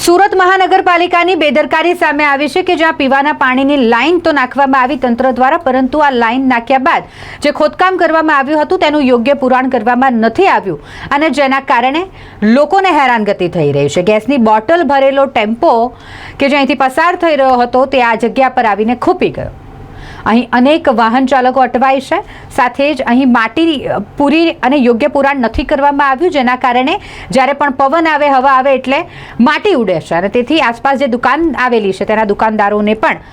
સુરત મહાનગરપાલિકાની બેદરકારી સામે આવી છે કે જ્યાં પીવાના પાણીની લાઈન તો નાખવામાં આવી તંત્ર દ્વારા, પરંતુ આ લાઈન નાખ્યા બાદ જે ખોદકામ કરવામાં આવ્યું હતું તેનું યોગ્ય પુરાણ કરવામાં નથી આવ્યું અને જેના કારણે લોકોને હેરાનગતિ થઈ રહી છે। ગેસની બોટલ ભરેલો ટેમ્પો કે જ્યાંથી પસાર થઈ રહ્યો હતો તે આ જગ્યા પર આવીને ખૂપી ગયો। અહીં અનેક વાહન ચાલકો અટવાય છે, સાથે જ અહીં માટી પૂરી અને યોગ્ય પુરાણ નથી કરવામાં આવ્યું, જેના કારણે જ્યારે પણ પવન આવે, હવા આવે એટલે માટી ઉડે છે અને તેથી આસપાસ જે દુકાન આવેલી છે તેના દુકાનદારોને પણ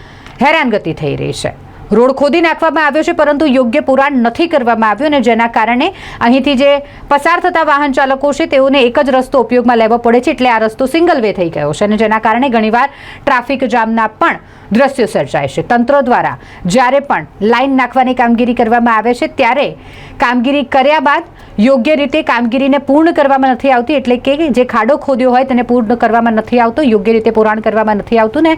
હેરાનગતિ થઈ રહી છે। રોડ ખોદી નાખવામાં આવ્યો છે, પરંતુ યોગ્ય પુરાણ નથી કરવામાં આવ્યું અને જેના કારણે અહીંથી જે પસાર થતા વાહન ચાલકો છે તેઓને એક જ રસ્તો ઉપયોગમાં લેવો પડે છે, એટલે આ રસ્તો સિંગલ વે થઈ ગયો છે અને જેના કારણે ઘણીવાર ટ્રાફિક જામના પણ દ્રશ્યો સર્જાય છે। તંત્ર દ્વારા જ્યારે પણ લાઈન નાખવાની કામગીરી કરવામાં આવે છે ત્યારે કામગીરી કર્યા બાદ યોગ્ય રીતે કામગીરીને પૂર્ણ કરવામાં નથી આવતી, એટલે કે જે ખાડો ખોદ્યો હોય તેને પૂર્ણ કરવામાં નથી આવતો, યોગ્ય રીતે પુરાણ કરવામાં નથી આવતું ને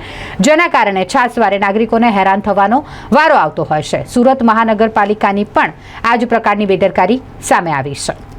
જેના કારણે છાસવારે નાગરિકોને હેરાન થવાનો વારો આવતો હોય છે। સુરત મહાનગરપાલિકાની પણ આ જ પ્રકારની બેદરકારી સામે આવી છે।